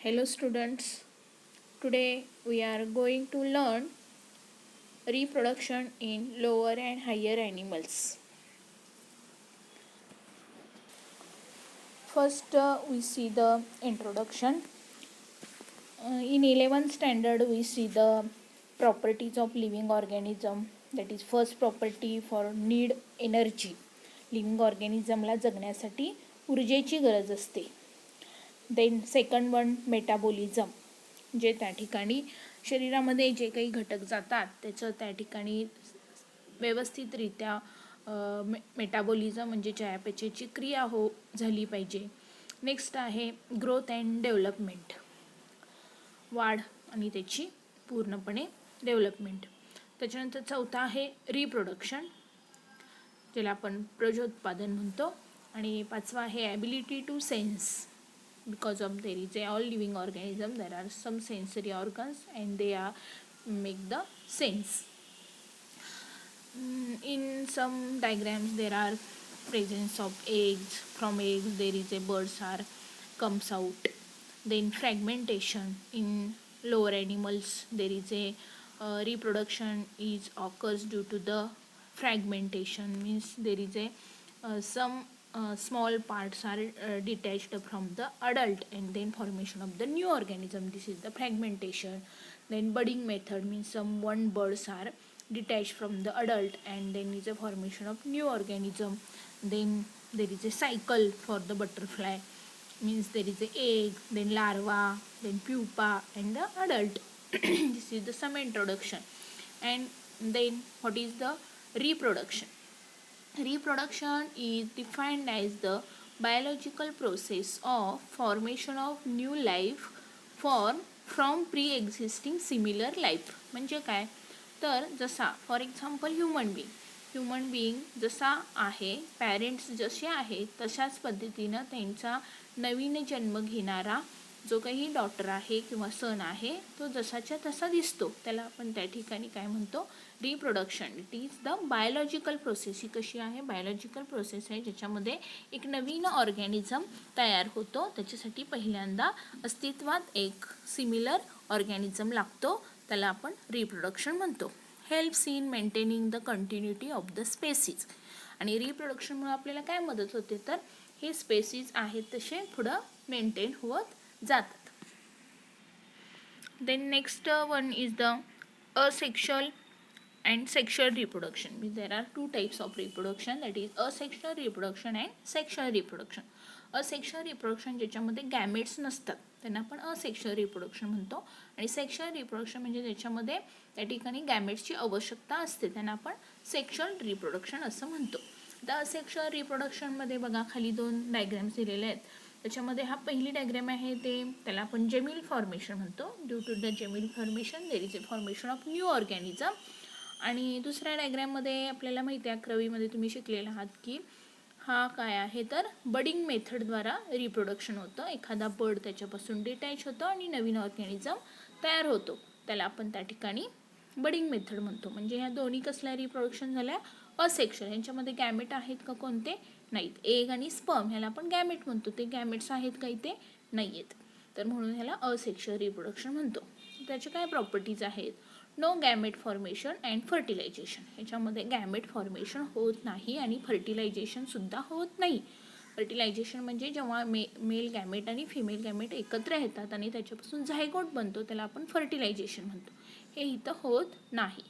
Hello students, today we are going to learn reproduction in lower and higher animals. First we see the introduction. In 11th standard we see the properties of living organism. That is first property for need energy. Living organismला जगण्यासाठी ऊर्जेची गरज असते. Then second one metabolism, जे त्या ठिकाणी शरीरामध्ये जे काही घटक जातात त्याचं त्या ठिकाणी व्यवस्थितरित्या मेटाबॉलिझम म्हणजे चयापचयची क्रिया झाली पाहिजे. नेक्स्ट आहे ग्रोथ अँड डेव्हलपमेंट, वाढ आणि त्याची पूर्णपणे डेव्हलपमेंट. त्याच्यानंतर चौथा आहे रिप्रोडक्शन, ज्याला आपण प्रजोत्पादन म्हणतो. आणि पाचवा आहे ability to sense. Because of there is all living organism, there are some sensory organs and they are make the sense. In some diagrams there are presence of eggs. From eggs there is a birds are comes out. Then fragmentation in lower animals, there is a reproduction is occurs due to the fragmentation, means there is a some small parts are detached from the adult and then formation of the new organism. This is the fragmentation. Then budding method means some one birds are detached from the adult and then is a formation of new organism. Then there is a cycle for the butterfly, means there is a egg, then larva, then pupa and the adult. This is the some introduction. And then what is the reproduction? Reproduction is defined as the biological process of formation of new life form from pre-existing similar life. म्हणजे काय तर जसा for example human being जसा आहे, parents जसे आहेत तशाच पद्धतीनं त्यांचा नवीन जन्म घेणारा जो काही डॉटर आहे किंवा सन आहे तो जसाच्या तसा दिसतो, त्याला आपण त्या ठिकाणी काय म्हणतो, reproduction. It is the biological process. ही कशी आहे, बायोलॉजिकल प्रोसेस आहे ज्याच्यामध्ये एक नवीन ऑर्गॅनिझम तयार होतो. त्याच्यासाठी पहिल्यांदा अस्तित्वात एक सिमिलर ऑर्गॅनिझम लागतो, त्याला आपण रिप्रोडक्शन म्हणतो. Helps in maintaining the continuity of the species. आणि रिप्रोडक्शनमुळे आपल्याला काय मदत होते तर हे स्पेसीज आहेत तसे पुढं मेंटेन होत जातात. Then next one is the asexual and sexual reproduction. There are two types of reproduction, that is asexual reproduction and sexual reproduction. asexual reproduction ज्याच्यामध्ये गॅमेट्स नसतात त्यांना आपण asexual reproduction म्हणतो. आणि सेक्शुअल रिप्रोडक्शन म्हणजे ज्याच्यामध्ये त्या ठिकाणी गॅमेट्सची आवश्यकता असते त्यांना आपण सेक्शुअल रिप्रोडक्शन असं म्हणतो. आता असेक्शुअल रिप्रोडक्शनमध्ये बघा खाली दोन डायग्रॅम्स दिलेले आहेत. त्याच्यामध्ये हा पहिली डायग्रॅम आहे त्याला आपण जेमिल फॉर्मेशन म्हणतो. Due to the gemmule formation there is a formation of new organism. आणि दुसऱ्या डायग्रॅममध्ये आपल्याला माहिती आहे 11वीमध्ये तुम्ही शिकलेला आहात की हा काय आहे तर बडिंग मेथडद्वारा रिप्रोडक्शन होतं. एखादा बर्ड त्याच्यापासून डिटॅच होतो आणि नवीन ऑर्गॅनिझम तयार होतो, त्याला आपण त्या ठिकाणी बडिंग मेथड म्हणतो. म्हणजे ह्या दोन्ही कसल्या रिप्रोडक्शन झाल्या, असेक्शुअल. यांच्यामध्ये गॅमेट आहेत का, कोणते नाहीत. एग आणि स्पर्म ह्याला आपण गॅमेट म्हणतो, ते गॅमेट्स आहेत काही ते नाही आहेत, तर म्हणून ह्याला असेक्शुअल रिप्रोडक्शन म्हणतो. त्याचे काय प्रॉपर्टीज आहेत, no gamete formation and fertilisation. ह्याच्यामध्ये गॅमेट फॉर्मेशन होत नाही आणि फर्टिलायझेशनसुद्धा होत नाही. फर्टिलायझेशन म्हणजे जेव्हा मेल गॅमेट आणि फिमेल गॅमेट एकत्र येतात आणि त्याच्यापासून झायगोट बनतो त्याला आपण फर्टिलायझेशन म्हणतो. हे इथं होत नाही.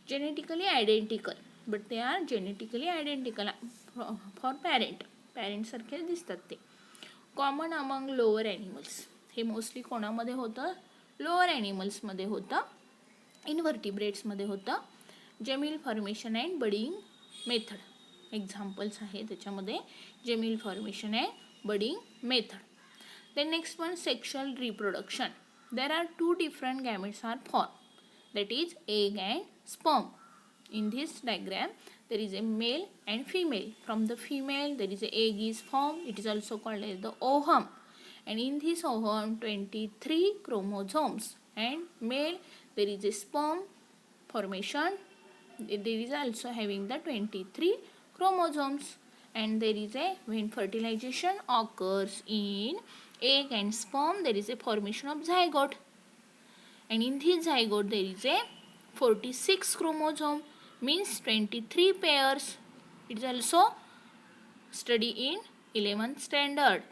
जेनेटिकली आयडेंटिकल, बट ते आर जेनेटिकली आयडेंटिकल फॉर पॅरेंटसारखे दिसतात ते. कॉमन अमंग लोअर ॲनिमल्स, हे मोस्टली कोणामध्ये होतं, लोअर ॲनिमल्समध्ये होतं, इनव्हर्टिब्रेट्समध्ये होतं. Gemmule formation and budding method examples आहे त्याच्यामध्ये, gemmule formation and budding method. Then next one sexual reproduction. There are two different gametes are form, that is egg and sperm. In this diagram there is a male and female. From the female there is a egg is formed, it is also called as the ovum, and in this ovum 23 chromosomes, and male there is a sperm formation, there is also having the 23 chromosomes. And there is a when fertilization occurs in egg and sperm, there is a formation of zygote. And in this zygote, there is a 46 chromosome, means 23 pairs. It is also studied in 11th standard.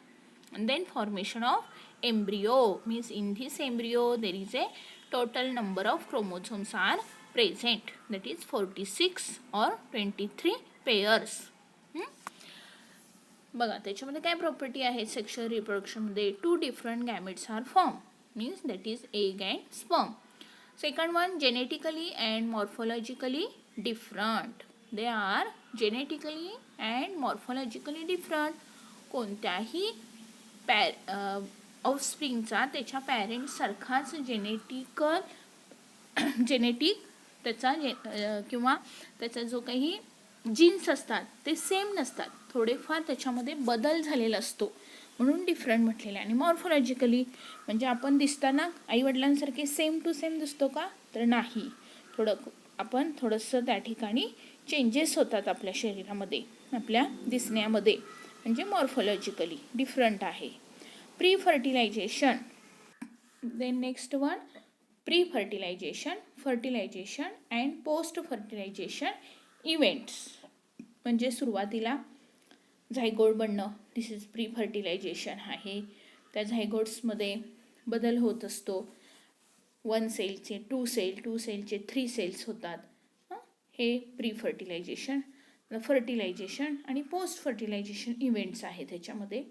And then formation of embryo, means in this embryo, there is a total number of chromosomes are present, that is 46 or 23 pairs. बघा त्याच्यामध्ये काय property आहे sexual रिप्रोडक्शनमध्ये, 2 different gametes are form, means that is egg and sperm. Second one, genetically and morphologically different. They are genetically and morphologically different. कोणत्याही ऑफस्प्रिंगचा त्याच्या पॅरेंट्ससारखाच genetic त्याचा किंवा त्याचा जो काही जीन्स असतात ते सेम नसतात, थोडेफार त्याच्यामध्ये बदल झालेला असतो, म्हणून डिफरंट म्हटलेलं आहे. आणि मॉर्फोलॉजिकली म्हणजे आपण दिसताना आईवडिलांसारखे सेम टू सेम दिसतो का, तर नाही, आपण थोडंसं त्या ठिकाणी चेंजेस होतात आपल्या शरीरामध्ये, आपल्या दिसण्यामध्ये, म्हणजे मॉर्फोलॉजिकली डिफरंट आहे. Pre fertilisation. Then next one, pre fertilisation, fertilisation and post fertilisation events. म्हणजे सुरुवातीला झायगोट बनणं, दिस इज प्री फर्टिलायझेशन आहे. त्या झायगोट्समध्ये बदल होत असतो, 1 सेलचे 2 सेल, 2 सेलचे 3 सेल्स होतात. हे प्री फर्टिलायझेशन, फर्टिलायझेशन आणि पोस्ट फर्टिलायझेशन इव्हेंट्स आहे त्याच्यामध्ये.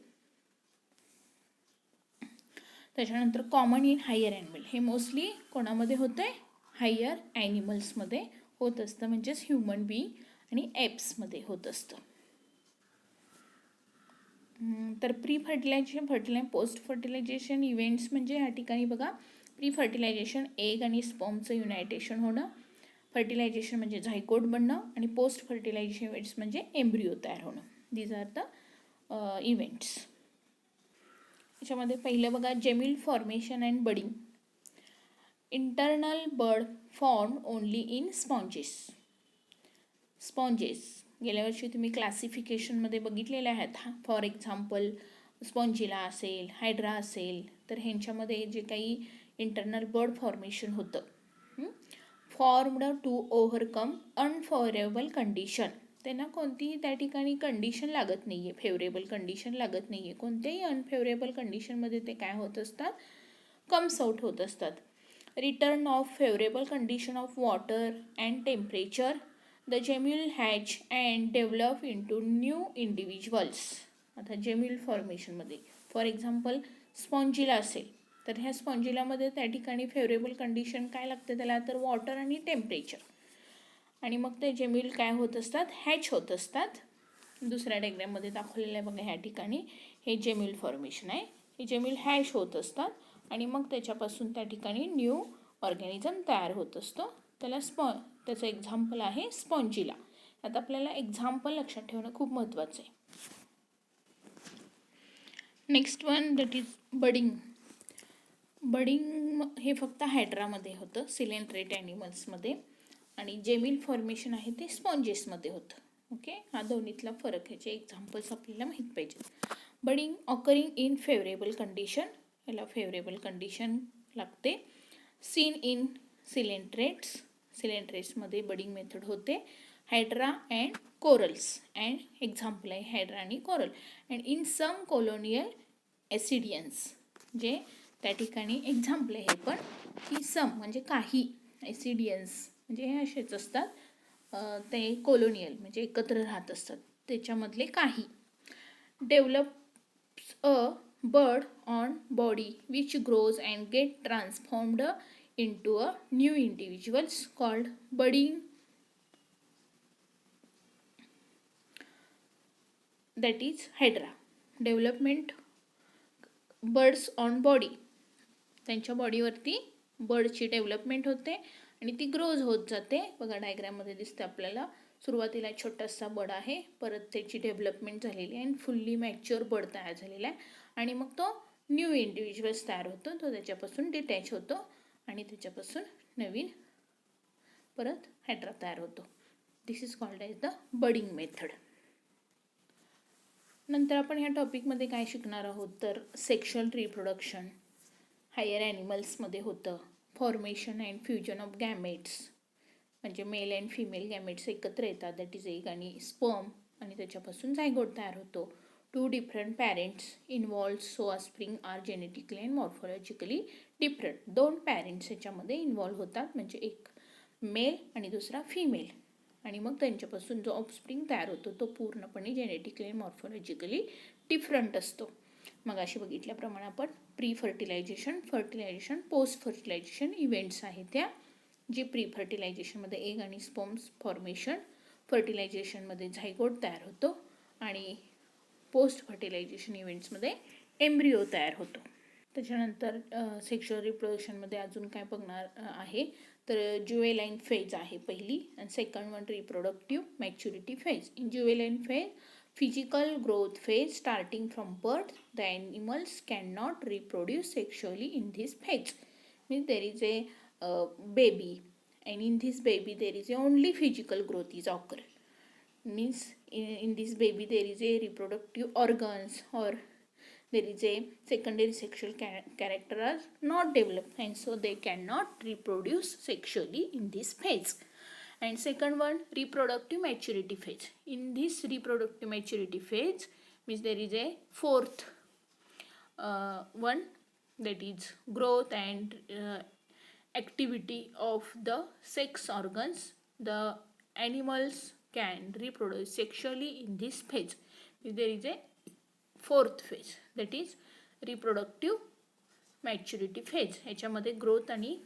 त्याच्यानंतर कॉमन इन हायर ॲनिमल, हे मोस्टली कोणामध्ये होतं आहे, हायर ॲनिमल्समध्ये होत असतं, म्हणजेच ह्युमन बीइंग आणि एप्समध्ये होत असतं. तर pre fertilisation, post fertilisation events म्हणजे या ठिकाणी बघा, प्री फर्टिलायझेशन एग आणि स्पर्मचं युनायटेशन होणं, फर्टिलायझेशन म्हणजे झायगोट बनणं, आणि पोस्ट फर्टिलायझेशन इव्हेंट्स म्हणजे एम्ब्रिओ तयार होणं. These are the events. याच्यामध्ये पहिलं बघा, gemmule formation and budding. Internal bud form only in sponges. गेल्या वर्षी तुम्ही क्लासिफिकेशनमध्ये बघितलेले आहेत. फॉर एक्झाम्पल स्पॉन्जिला असेल, हायड्रा असेल, तर ह्यांच्यामध्ये जे काही इंटरनल बर्ड फॉर्मेशन होतं, formed to overcome unfavourable condition. त्यांना कोणतीही त्या ठिकाणी कंडिशन लागत नाही आहे, फेवरेबल कंडिशन लागत नाही आहे. कोणत्याही अनफेवरेबल कंडिशनमध्ये ते काय होत असतात, कम्स आउट होत असतात. Return of favourable condition of water and temperature, the gemmule hatch and develop into new individuals. आता जेम्युल फॉर्मेशनमध्ये फॉर एक्झाम्पल स्पॉन्जिला असेल, तर ह्या स्पॉन्जिलामध्ये त्या ठिकाणी फेवरेबल कंडिशन काय लागते त्याला, तर वॉटर आणि टेम्परेचर. आणि मग ते जेम्युल काय होत असतात, हॅच होत असतात. दुसऱ्या डायग्राममध्ये दाखवलेलं आहे बघा, ह्या ठिकाणी हे जेम्युल फॉर्मेशन आहे. हे जेम्युल हॅच होत असतात आणि मग त्याच्यापासून त्या ठिकाणी न्यू ऑर्गॅनिझम तयार होत असतो. त्याचं एक्झाम्पल आहे स्पॉन्जिला. आता आपल्याला एक्झाम्पल लक्षात ठेवणं खूप महत्त्वाचं आहे. Next one, that is budding. Budding हे फक्त हायड्रामध्ये होतं, सिलेंट्रेट ॲनिमल्समध्ये, आणि जेमिल फॉर्मेशन आहे ते स्पॉन्जेसमध्ये होतं. ओके, हा दोन्हीतला फरक, ह्याचे एक्झाम्पल्स आपल्याला माहीत पाहिजेत. Budding occurring in favourable condition, याला फेवरेबल कंडिशन लागते. सीन इन सिलेंट्रेट्समध्ये बडिंग मेथड होते. Hydra and corals, and example आहे हायड्रा आणि coral. And in some colonial ascidians, जे त्या ठिकाणी एक्झाम्पल आहे, पण की सम म्हणजे काही, ॲसिडियन्स म्हणजे हे असेच असतात, ते कोलोनियल म्हणजे एकत्र राहत असतात, त्याच्यामधले काही. Develops a bird on body which grows and get transformed into a new individuals called budding. That is hydra. Development birds on body, त्यांच्या बॉडीवरती बर्डची डेव्हलपमेंट होते आणि ती ग्रोज होत जाते. बघा डायग्राममध्ये दिसते आपल्याला, सुरुवातीला छोटासा बर्ड आहे, परत त्याची डेव्हलपमेंट झालेली आहे आणि फुल्ली मॅच्युअर बर्ड तयार झालेला आहे, आणि मग तो न्यू इंडिव्हिज्युअल्स तयार होतो, तो त्याच्यापासून डिटॅच होतो आणि त्याच्यापासून नवीन परत हायड्रा तयार होतो. This is called as the budding method. नंतर आपण ह्या टॉपिकमध्ये काय शिकणार आहोत तर सेक्शुअल रिप्रोडक्शन हायर ॲनिमल्समध्ये होतं, formation and fusion of gametes म्हणजे मेल अँड फिमेल गॅमेट्स एकत्र येतात, दॅट इज एग आणि स्पर्म, आणि त्याच्यापासून झायगोट तयार होतो. 2 different parents involve so offspring are genetically and morphologically different. 2 parents ह्याच्यामध्ये इन्व्हॉल्व होतात, म्हणजे एक मेल आणि दुसरा फिमेल, आणि मग त्यांच्यापासून जो ऑफस्प्रिंग तयार होतो तो पूर्णपणे जेनेटिकली अँड मॉर्फॉलॉजिकली डिफरंट असतो. मग अशी बघितल्याप्रमाणे आपण pre fertilisation, fertilisation, post fertilisation events आहेत त्या, जी प्री फर्टिलायझेशनमध्ये एग आणि स्पर्म्स फॉर्मेशन, फर्टिलायझेशनमध्ये झायगोट तयार होतो, आणि पोस्ट फर्टिलायझेशन इव्हेंट्समध्ये एम्ब्रिओ तयार होतो. त्याच्यानंतर सेक्शुअल रिप्रोडक्शनमध्ये अजून काय बघणार आहे तर ज्युवेलाइन फेज आहे पहिली, आणि second one reproductive maturity phase. In ज्युवेलाइन phase physical growth phase starting from birth, the animals cannot reproduce sexually in this phase. Means there is a baby, and in this baby there is a only physical growth is occur. Means in this baby there is a reproductive organs or there is a secondary sexual character are not developed, and so they cannot reproduce sexually in this phase. And second one, reproductive maturity phase. In this reproductive maturity phase means there is a fourth one, that is growth and activity of the sex organs. The animals can reproduce sexually in this phase. There is a fourth phase, that is reproductive maturity phase. ह्याच्यामध्ये growth आणि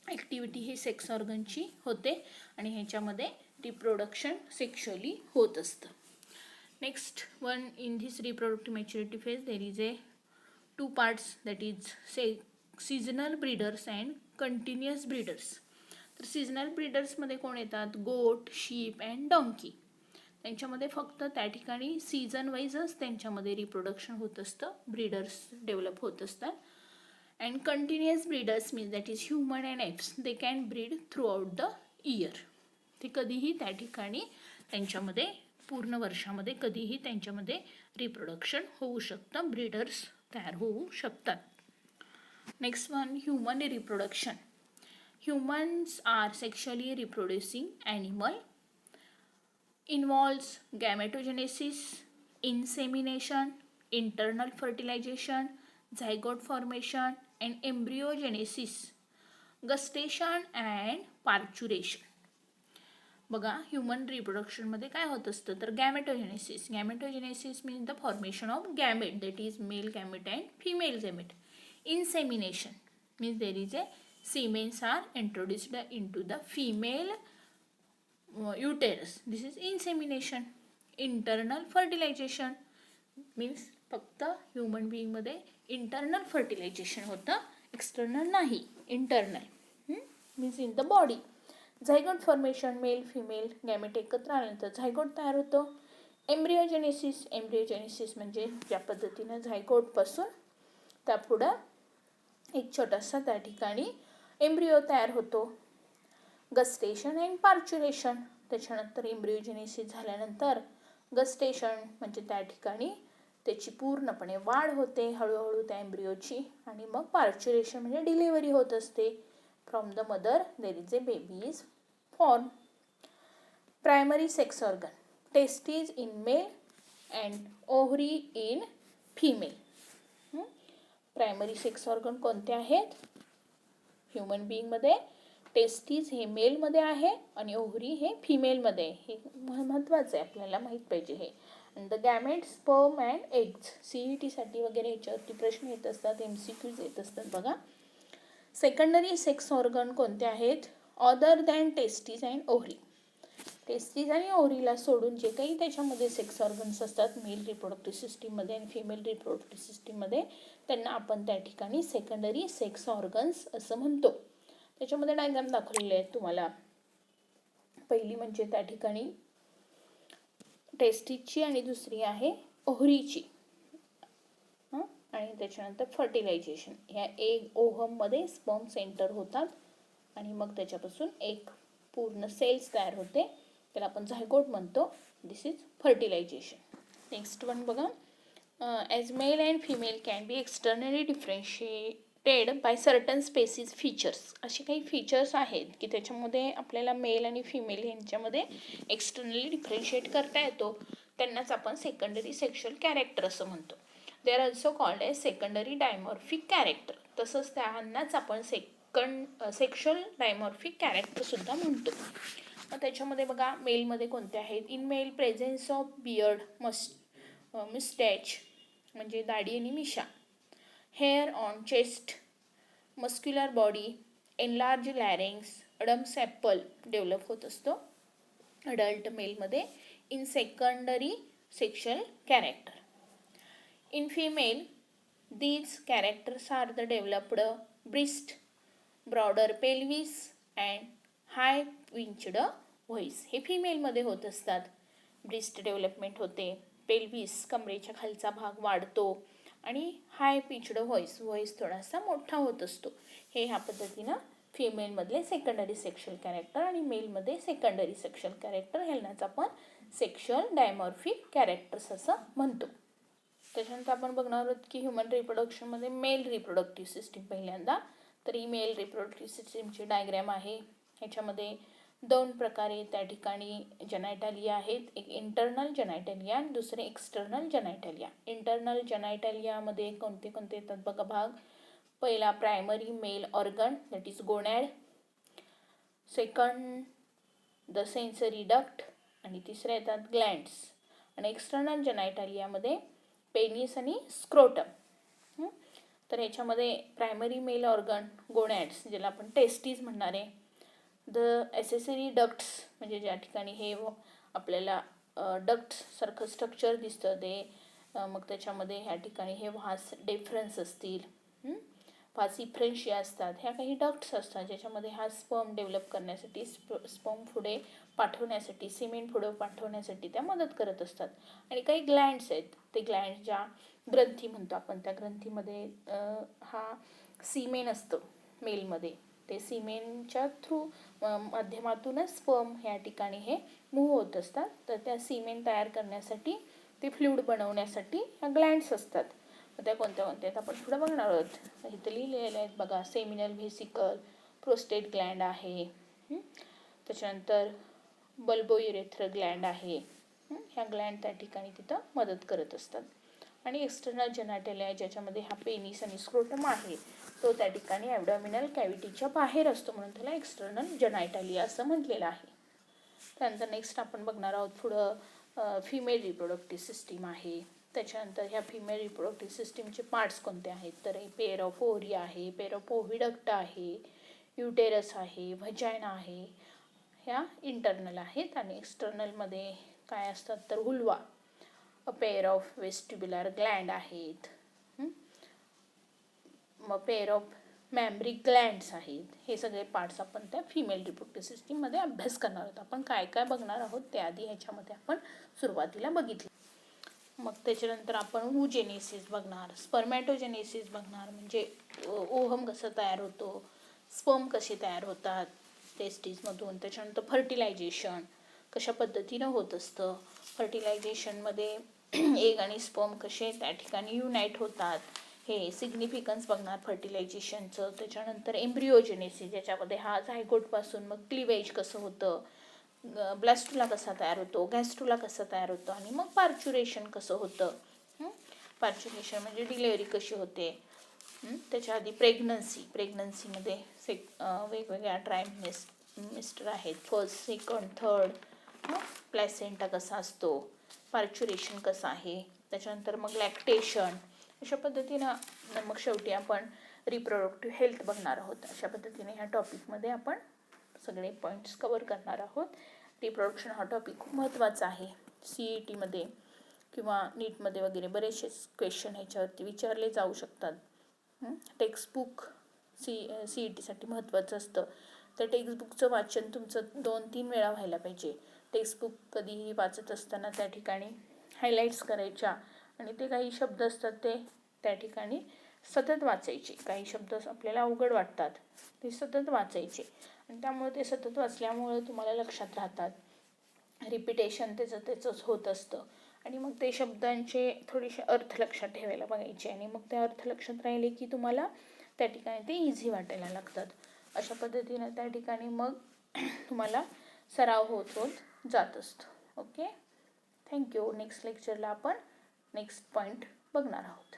activity ही sex ऑर्गनची होते, आणि ह्याच्यामध्ये reproduction sexually होत असतं. Next one, in this reproductive maturity phase there is A 2 parts, that is seasonal breeders and continuous breeders. तर seasonal ब्रीडर्समध्ये कोण येतात, गोट, शीप अँड डॉंकी. त्यांच्यामध्ये फक्त त्या ठिकाणी सीझन वाईजच त्यांच्यामध्ये रिप्रोडक्शन होत असतं, ब्रीडर्स डेव्हलप होत असतात. And continuous breeders means that is human and apes, they can breed throughout the year. ते कधीही त्या ठिकाणी त्यांच्यामध्ये पूर्ण वर्षामध्ये कधीही त्यांच्यामध्ये रिप्रोडक्शन होऊ शकतं, ब्रीडर्स तयार होऊ शकतात. Next one, human reproduction. Humans are sexually reproducing animal, involves gametogenesis, insemination, internal fertilization, zygote formation and embryogenesis, gestation and parturition. बघा, ह्युमन रिप्रोडक्शनमध्ये काय होत असतं तर गॅमेटोजेनेसिस. Gametogenesis means the formation of gamete, that is male gamete and female gamete. Insemination means there is a semens are introduced into the female uterus, this is insemination. Internal fertilization means फक्त human बिईंगमध्ये internal fertilisation होतं, external नाही, internal means in the body. Zygote formation, male female gamete एकत्र आल्यानंतर zygote तयार होतो. एम्ब्रिओजेनेसिस, एम्ब्रिओजेनेसिस म्हणजे ज्या पद्धतीनं झायगोटपासून त्यापुढं एक छोटासा त्या ठिकाणी एम्ब्रिओ तयार होतो. गस्टेशन अँड पार्च्युरेशन, त्याच्यानंतर एम्ब्रिओजेनेसिस झाल्यानंतर गस्टेशन म्हणजे त्या ठिकाणी त्याची पूर्णपणे वाढ होते हळूहळू त्या एम्ब्रिओची, आणि मग पार्च्युरेशन म्हणजे डिलिव्हरी होत असते. From the mother there is a baby is form. Primary sex organ, testes in male and ovary in female. Primary sex organ कोणते आहेत ह्युमन बिईंगमध्ये? टेस्टीज हे मेलमध्ये आहे आणि ओव्हरी हे फिमेलमध्ये. हे महत्त्वाचं आहे, आपल्याला माहीत पाहिजे हे. and the gametes, sperm and eggs. CET-साठी वगैरे याच्यावरती प्रश्न येत असतात, MCQs येत असतात बघा. सेकंडरी सेक्स ऑर्गन कोणते आहेत? Other than testes and ovary. Testes आणि ओव्हरीला सोडून जे काही त्याच्यामध्ये सेक्स ऑर्गन्स असतात मेल रिप्रोडक्टिव्ह सिस्टीममध्ये आणि फिमेल रिप्रोडक्टिव्ह सिस्टीममध्ये, त्यांना आपण त्या ठिकाणी सेकंडरी सेक्स ऑर्गन्स असं म्हणतो. त्याच्यामध्ये डायग्राम दाखवलेले आहेत तुम्हाला. पहिली म्हणजे त्या ठिकाणी टेस्टीजची आणि दुसरी आहे ओव्हरीची. आणि त्याच्यानंतर फर्टिलायझेशन, ह्या एक ओव्हममध्ये स्पर्म सेंटर होतात आणि मग त्याच्यापासून एक पूर्ण सेल्स तयार होते, त्याला आपण झायगोट म्हणतो. This is fertilisation. Next one बघा, as male and female can be externally differentiated by certain species features. असे काही फीचर्स आहेत की त्याच्यामध्ये आपल्याला मेल आणि फिमेल यांच्यामध्ये एक्सटर्नली डिफरन्शिएट करता येतो. त्यांनाच आपण सेकंडरी सेक्शुअल कॅरेक्टर असं म्हणतो. They are also called as secondary dimorphic character. तसंच त्यांनाच आपण सेक्शुअल डायमॉर्फिक कॅरेक्टरसुद्धा म्हणतो. मग त्याच्यामध्ये बघा मेलमध्ये कोणते आहेत. In male presence of beard moustache म्हणजे दाढी आणि मिशा, hair on chest, muscular body, enlarge larynx, Adam's apple develop होत असतो अडल्ट मेलमध्ये. In secondary sexual character. In female these characters are the developed breast, broader pelvis and high pitched voice. हे फिमेलमध्ये होत असतात. ब्रिस्ट डेव्हलपमेंट होते, pelvis कमरेच्या खालचा भाग वाढतो आणि हाय पिचड व्हॉइस थोडासा मोठा होत असतो. हे ह्या पद्धतीनं फिमेलमधले सेकंडरी सेक्शुअल कॅरेक्टर आणि मेलमध्ये सेकंडरी सेक्शुअल कॅरेक्टर ह्यांनाच आपण सेक्शुअल डायमॉर्फिक कॅरेक्टर्स असं म्हणतो. त्याच्यानंतर आपण बघणार आहोत की ह्युमन रिप्रोडक्शनमध्ये मेल रिप्रोडक्टिव्ह सिस्टीम पहिल्यांदा. तर ही मेल रिप्रोडक्टिव्ह सिस्टीमची डायग्रॅम आहे. ह्याच्यामध्ये 2 प्रकारे त्या ठिकाणी जेनायटालिया आहेत. एक इंटरनल जेनायटालिया आणि दुसरे एक्सटर्नल जेनायटालिया. इंटरनल जेनायटालियामध्ये कोणते कोणते येतात बघा भाग. पहिला primary male organ that is gonad, second the sensory duct आणि तिसरे येतात ग्लँड्स. आणि एक्सटर्नल जेनायटालियामध्ये पेनिस आणि स्क्रोटम. तर याच्यामध्ये प्रायमरी मेल ऑर्गन गोनॅड्स ज्याला आपण टेस्टीज म्हणणार आहे. द ॲसेसरी डक्ट्स म्हणजे ज्या ठिकाणी हे आपल्याला डक्टसारखं स्ट्रक्चर दिसतं ते, मग त्याच्यामध्ये ह्या ठिकाणी हे व्हास डिफरन्स असतील, व्हास इफ्रेन्शिया असतात. ह्या काही डक्ट्स असतात ज्याच्यामध्ये हा स्पर्म डेव्हलप करण्यासाठी स्पर्म पुढे पाठवण्यासाठी सिमेंट पुढे पाठवण्यासाठी त्या मदत करत असतात. आणि काही ग्लँड्स आहेत. ते ग्लँड ज्या ग्रंथी म्हणतो आपण त्या ग्रंथीमध्ये हा सीमेन असतं मेलमध्ये. ते सिमेनच्या थ्रू माध्यमातूनच स्पर्म ह्या ठिकाणी हे मूव्ह होत असतात. तर त्या सिमेन तयार करण्यासाठी ते फ्लुइड बनवण्यासाठी ह्या ग्लँड्स असतात. त्या कोणत्या कोणत्या आहेत आपण पुढे बघणार आहोत. इथं लिहिलेले आहेत बघा. सेमिनल व्हेसिकल, प्रोस्टेट ग्लँड आहे, त्याच्यानंतर बल्बोयुरेथ्रल ग्लँड आहे. ह्या ग्लँड त्या ठिकाणी तिथं मदत करत असतात. आणि एक्सटर्नल जेनायटालिया ज्याच्यामध्ये हा पेनिस आणि स्क्रोटम आहे तो त्या ठिकाणी ॲबडॉमिनल कॅव्हिटीच्या बाहेर असतो म्हणून त्याला एक्सटर्नल जेनायटालिया असं म्हटलेलं आहे. त्यानंतर नेक्स्ट आपण बघणार आहोत पुढं फिमेल रिप्रोडक्टिव्ह सिस्टीम आहे. त्याच्यानंतर ह्या फिमेल रिप्रोडक्टिव्ह सिस्टीमचे पार्ट्स कोणते आहेत तर पेअर ऑफ ओव्हरी आहे, पेअर ऑफ ओव्हिडक्ट आहे, युटेरस आहे, व्हजायना आहे. ह्या इंटरनल आहेत. आणि एक्सटर्नलमध्ये काय असतात तर vulva, a pair of vestibular gland आहेत, मग पेअर ऑफ मॅम्ब्रिक ग्लँड्स आहेत. हे सगळे पार्ट्स आपण त्या फिमेल रिप्रोडक्टिव्ह सिस्टीममध्ये अभ्यास करणार आहोत. आपण काय काय बघणार आहोत ते आधी ह्याच्यामध्ये आपण सुरुवातीला बघितलं. मग त्याच्यानंतर आपण oogenesis बघणार, स्पर्मॅटोजेनेसिस बघणार म्हणजे ओहम कसं तयार होतो, स्पर्म कसे तयार होतात टेस्टीजमधून. त्याच्यानंतर फर्टिलायझेशन कशा पद्धतीनं होत असतं, फर्टिलायझेशनमध्ये एग आणि स्पर्म कसे त्या ठिकाणी युनाईट होतात हे सिग्निफिकन्स बघणार फर्टिलायझेशनचं. त्याच्यानंतर एम्ब्रिओजेनेसिस ज्याच्यामध्ये हा झायगोटपासून मग क्लिवेज कसं होतं, ब्लास्टुला कसा तयार होतो, गॅस्ट्रुला कसं तयार होतं आणि मग पार्च्युरेशन कसं होतं. पार्च्युरेशन म्हणजे डिलेवरी कशी होते. त्याच्या आधी प्रेग्नन्सीमध्ये वेगवेगळ्या ट्रायमिस्टर आहेत, फर्स्ट सेकंड थर्ड, प्लॅसेंटा कसा असतो, पार्च्युरेशन कसं आहे, त्याच्यानंतर मग लॅक्टेशन. अशा पद्धतीनं मग शेवटी आपण रिप्रोडक्टिव्ह हेल्थ बघणार आहोत. अशा पद्धतीने ह्या टॉपिकमध्ये आपण सगळे पॉईंट्स कवर करणार आहोत. रिप्रोडक्शन हा टॉपिक खूप महत्त्वाचा आहे. CETमध्ये किंवा नीटमध्ये वगैरे बरेचसे क्वेश्चन ह्याच्यावरती विचारले जाऊ शकतात. टेक्स्टबुक CETसाठी महत्त्वाचं असतं. तर टेक्स्टबुकचं वाचन तुमचं 2-3 वेळा व्हायला पाहिजे. टेक्स्टबुक कधीही वाचत असताना त्या ठिकाणी हायलाईट्स करायच्या आणि ते काही शब्द असतात ते त्या ठिकाणी सतत वाचायचे. काही शब्द आपल्याला अवघड वाटतात ते सतत वाचायचे आणि त्यामुळे ते सतत वाचल्यामुळे तुम्हाला लक्षात राहतात. रिपिटेशन त्याचंच होत असतं आणि मग ते शब्दांचे थोडेसे अर्थ लक्षात ठेवायला बघायचे आणि मग ते अर्थ लक्षात राहिले की तुम्हाला त्या ठिकाणी ते इझी वाटायला लागतात. अशा पद्धतीनं त्या ठिकाणी मग तुम्हाला सराव होत होत जात असतो. Okay, thank you. नेक्स्ट लेक्चरला आपण नेक्स्ट पॉईंट बघणार आहोत.